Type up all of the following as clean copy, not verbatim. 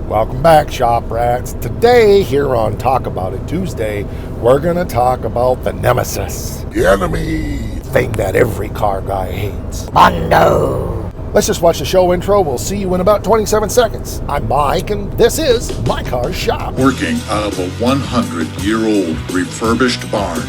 Welcome back, Shop Rats. Today, here on Talk About It Tuesday, we're going to talk about the nemesis. The enemy. Thing that every car guy hates. BONDO. Let's just watch the show intro. We'll see you in about 27 seconds. I'm Mike, and this is My Car's Shop. Working out of a 100-year-old refurbished barn,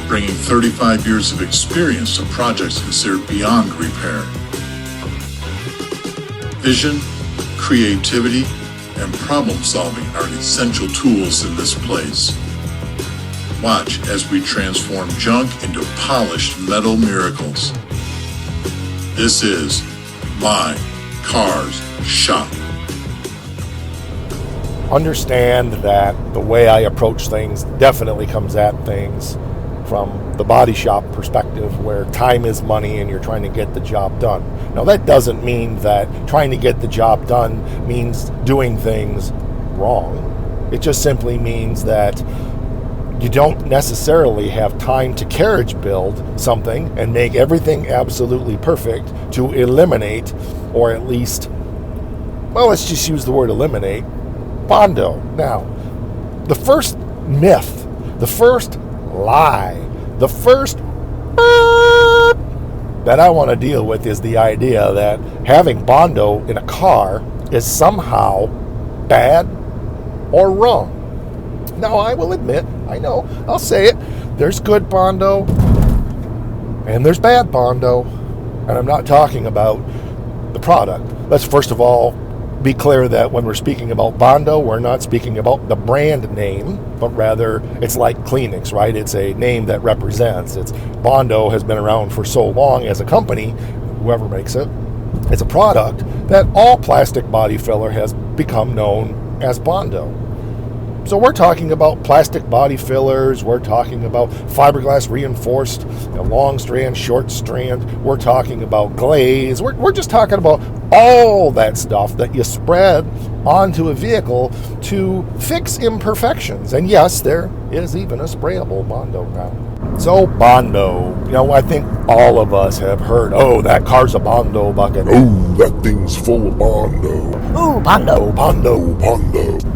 bringing 35 years of experience to projects considered beyond repair. Vision, creativity, and problem solving are essential tools in this place. Watch as we transform junk into polished metal miracles. This is My Car's Shop. Understand that the way I approach things definitely comes at things from the body shop perspective, where time is money and you're trying to get the job done. Now, that doesn't mean that trying to get the job done means doing things wrong. It just simply means that you don't necessarily have time to carriage build something and make everything absolutely perfect to eliminate, or at least, well, let's just use the word eliminate, BONDO. Now, the first myth, the first lie, the first that I want to deal with is the idea that having BONDO in a car is somehow bad or wrong. Now, I will admit, I know, I'll say it, there's good BONDO and there's bad BONDO, and I'm not talking about the product. Let's first of all be clear that when we're speaking about BONDO, we're not speaking about the brand name, but rather it's like Kleenex, right? It's a name that represents. BONDO has been around for so long as a company, whoever makes it. It's a product that all plastic body filler has become known as BONDO. So we're talking about plastic body fillers, we're talking about fiberglass reinforced, long strand, short strand, we're talking about glaze, we're just talking about all that stuff that you spread onto a vehicle to fix imperfections. And yes, there is even a sprayable BONDO now. So BONDO, I think all of us have heard, oh, that car's a BONDO bucket. Oh, that thing's full of BONDO. Ooh, BONDO. BONDO, BONDO.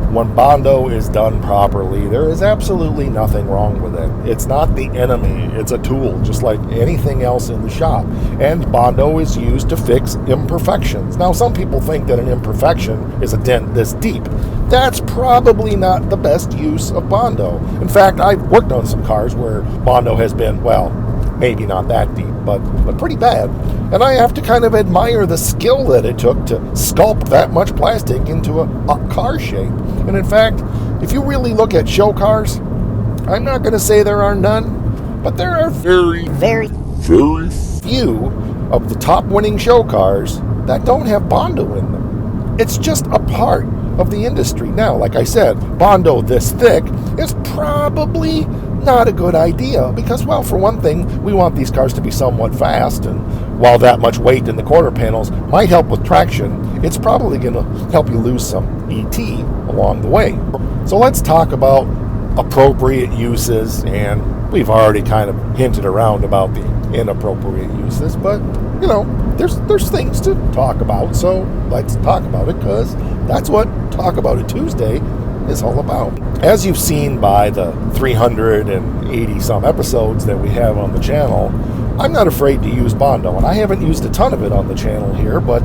When BONDO is done properly, there is absolutely nothing wrong with it. It's not the enemy. It's a tool, just like anything else in the shop. And BONDO is used to fix imperfections. Now, some people think that an imperfection is a dent this deep. That's probably not the best use of BONDO. In fact, I've worked on some cars where BONDO has been, well, maybe not that deep, but pretty bad. And I have to kind of admire the skill that it took to sculpt that much plastic into a car shape. And in fact, if you really look at show cars, I'm not going to say there are none, but there are very few of the top winning show cars that don't have BONDO in them. It's just a part of the industry. Now, like I said, BONDO this thick is probably not a good idea because, well, for one thing, we want these cars to be somewhat fast, and while that much weight in the quarter panels might help with traction, it's probably going to help you lose some ET along the way. So let's talk about appropriate uses, and we've already kind of hinted around about the inappropriate uses, but there's things to talk about, so let's talk about it, because that's what Talk About It Tuesday is all about. As you've seen by the 380 some episodes that we have on the channel, I'm not afraid to use BONDO, and I haven't used a ton of it on the channel here, but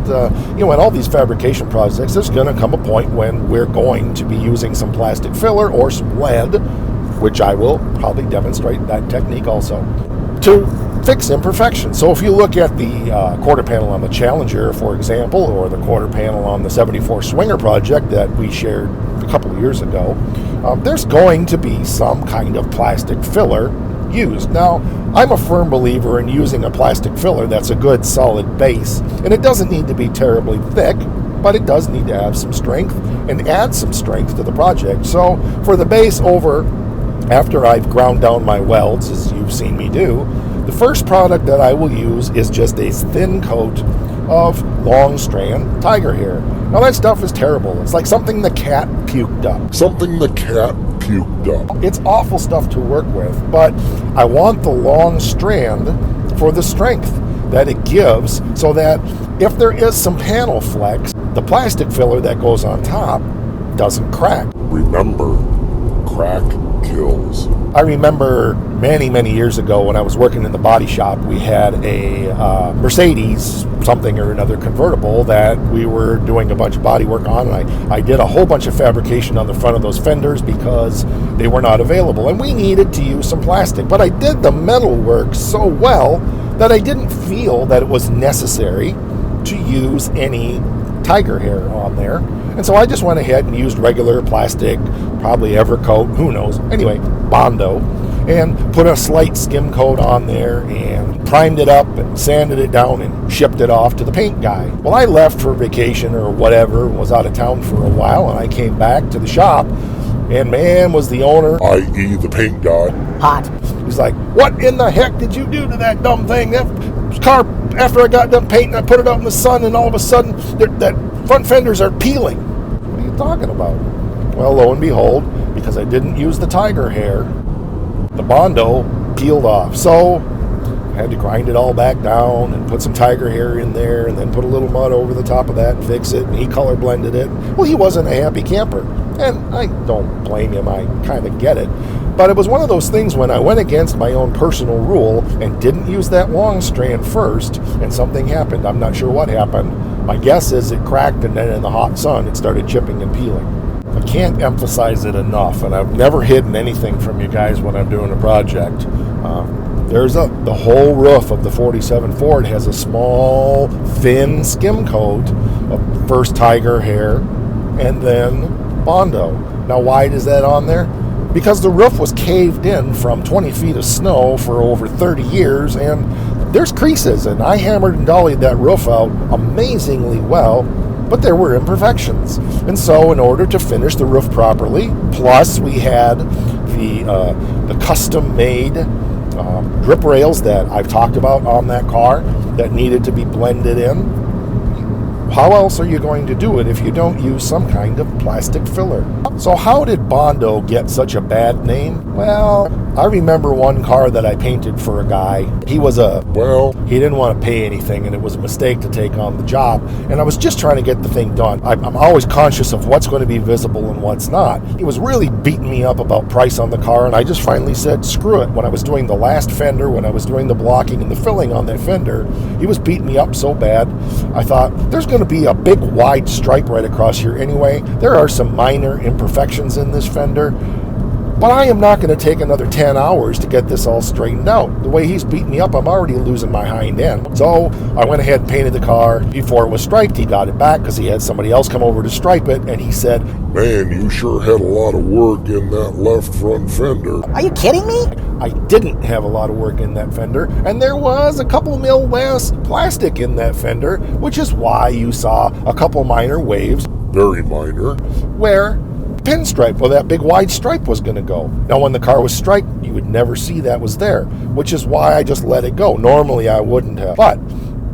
in all these fabrication projects, there's going to come a point when we're going to be using some plastic filler or some lead, which I will probably demonstrate that technique also, to fix imperfections. So if you look at the quarter panel on the Challenger, for example, or the quarter panel on the 74 Swinger project that we shared a couple of years ago, there's going to be some kind of plastic filler used. Now, I'm a firm believer in using a plastic filler that's a good solid base, and it doesn't need to be terribly thick, but it does need to have some strength and add some strength to the project. So for the base after I've ground down my welds, as you've seen me do, the first product that I will use is just a thin coat of long strand tiger hair. Now, that stuff is terrible. It's like something the cat puked up. It's awful stuff to work with, but I want the long strand for the strength that it gives, so that if there is some panel flex, the plastic filler that goes on top doesn't crack. Remember, crack kills. I remember many years ago when I was working in the body shop, we had a Mercedes something or another convertible that we were doing a bunch of body work on, and I did a whole bunch of fabrication on the front of those fenders because they were not available, and we needed to use some plastic. But I did the metal work so well that I didn't feel that it was necessary to use any tiger hair on there. And so I just went ahead and used regular plastic, probably Evercoat, who knows. Anyway, Bondo, and put a slight skim coat on there and primed it up and sanded it down and shipped it off to the paint guy. Well, I left for vacation or whatever, was out of town for a while, and I came back to the shop, and man, was the owner, i.e. the paint guy, Hot. he's like, "What in the heck did you do to that dumb thing? That car, after I got done painting, I put it out in the sun, and all of a sudden, that front fenders are peeling." What are you talking about? Well, lo and behold, because I didn't use the tiger hair, the Bondo peeled off. So I had to grind it all back down and put some tiger hair in there and then put a little mud over the top of that and fix it. And he color blended it. Well, he wasn't a happy camper. And I don't blame him. I kind of get it. But it was one of those things when I went against my own personal rule and didn't use that long strand first, and something happened. I'm not sure what happened. My guess is it cracked, and then in the hot sun it started chipping and peeling. I can't emphasize it enough, and I've never hidden anything from you guys when I'm doing a project. The whole roof of the 47 Ford has a small, thin skim coat of first tiger hair and then Bondo. Now, why is that on there? Because the roof was caved in from 20 feet of snow for over 30 years, and there's creases, and I hammered and dollied that roof out amazingly well, but there were imperfections. And so in order to finish the roof properly, plus we had the custom-made drip rails that I've talked about on that car that needed to be blended in. How else are you going to do it if you don't use some kind of plastic filler? So how did Bondo get such a bad name? Well, I remember one car that I painted for a guy. He didn't want to pay anything, and it was a mistake to take on the job. And I was just trying to get the thing done. I'm always conscious of what's going to be visible and what's not. He was really beating me up about price on the car, and I just finally said, screw it. When I was doing the last fender, when I was doing the blocking and the filling on that fender, he was beating me up so bad, I thought, there's going to be a big wide stripe right across here anyway. There are some minor imperfections in this fender, but I am not going to take another 10 hours to get this all straightened out. The way he's beating me up, I'm already losing my hind end. So I went ahead and painted the car. Before it was striped, he got it back because he had somebody else come over to stripe it, and he said, "Man, you sure had a lot of work in that left front fender." Are you kidding me? I didn't have a lot of work in that fender, and there was a couple mil less plastic in that fender, which is why you saw a couple minor waves Very minor. where pinstripe, well, that big wide stripe was going to go. Now, when the car was striped, you would never see that was there, which is why I just let it go. Normally, I wouldn't have. But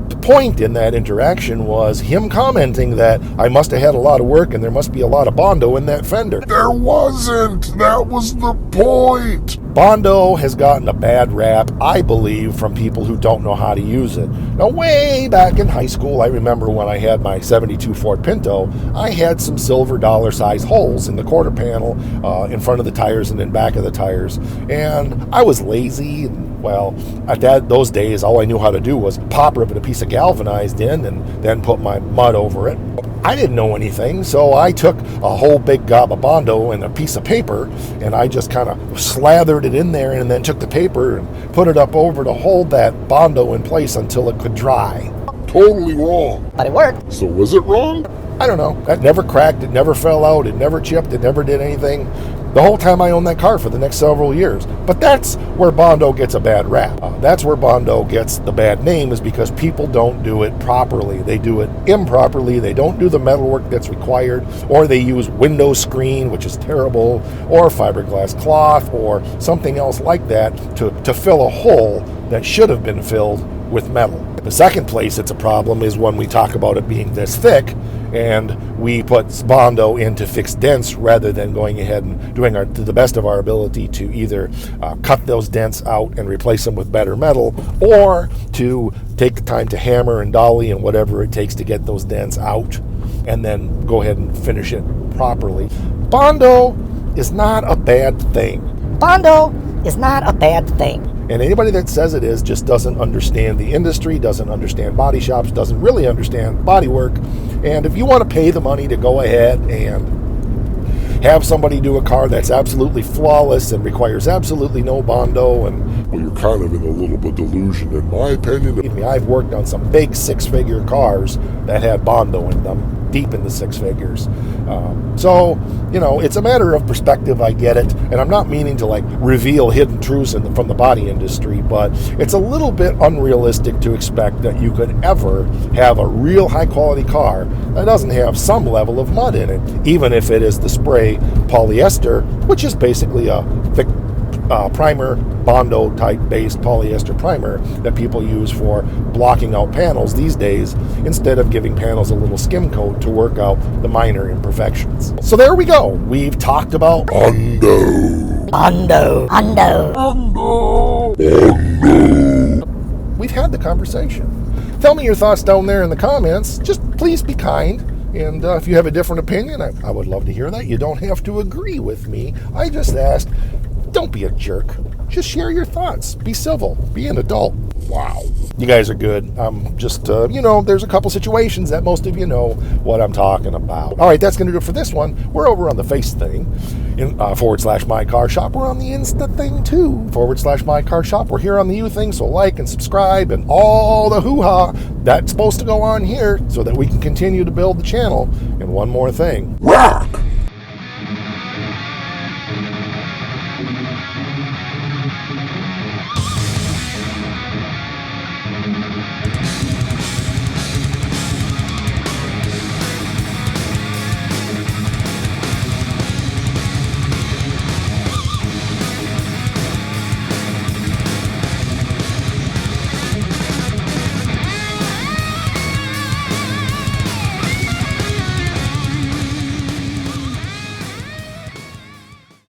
the point in that interaction was him commenting that I must have had a lot of work and there must be a lot of Bondo in that fender. There wasn't. That was the point. Bondo has gotten a bad rap, I believe, from people who don't know how to use it. Now, way back in high school, I remember when I had my 72 Ford Pinto, I had some silver dollar-sized holes in the quarter panel in front of the tires and in back of the tires. And I was lazy. Well, at those days, all I knew how to do was pop rip a piece of galvanized in and then put my mud over it. I didn't know anything, so I took a whole big gob of Bondo and a piece of paper, and I just kind of slathered it in there and then took the paper and put it up over to hold that Bondo in place until it could dry. Totally wrong. But it worked. So was it wrong? I don't know. That never cracked. It never fell out. It never chipped. It never did anything. The whole time I owned that car for the next several years. But that's where Bondo gets a bad rap. That's where Bondo gets the bad name, is because people don't do it properly. They do it improperly. They don't do the metalwork that's required, or they use window screen, which is terrible, or fiberglass cloth, or something else like that to fill a hole that should have been filled with metal. The second place it's a problem is when we talk about it being this thick and we put Bondo in to fix dents rather than going ahead and doing to the best of our ability to either cut those dents out and replace them with better metal, or to take the time to hammer and dolly and whatever it takes to get those dents out and then go ahead and finish it properly. Bondo is not a bad thing. Bondo is not a bad thing. And anybody that says it is just doesn't understand the industry, doesn't understand body shops, doesn't really understand body work. And if you want to pay the money to go ahead and have somebody do a car that's absolutely flawless and requires absolutely no Bondo, and Well, you're kind of in a little bit delusion, in my opinion. believe me, I've worked on some big six-figure cars that had Bondo in them, deep in the six figures. So, it's a matter of perspective, I get it. And I'm not meaning to reveal hidden truths from the body industry, but it's a little bit unrealistic to expect that you could ever have a real high-quality car that doesn't have some level of mud in it, even if it is the spray polyester, which is basically a thick primer, Bondo type based polyester primer that people use for blocking out panels these days, instead of giving panels a little skim coat to work out the minor imperfections. So there we go. We've talked about Bondo. Bondo. Bondo. Bondo. We've had the conversation. Tell me your thoughts down there in the comments. Just please be kind. And if you have a different opinion, I would love to hear that. You don't have to agree with me. I just asked, don't be a jerk. Just share your thoughts. Be civil. Be an adult. Wow. You guys are good. I'm just, there's a couple situations that most of you know what I'm talking about. All right, that's going to do it for this one. We're over on the Face thing, /My Car Shop. We're on the Insta thing too, /My Car Shop. We're here on the You thing, so like and subscribe and all the hoo-ha that's supposed to go on here so that we can continue to build the channel. And one more thing. Rah!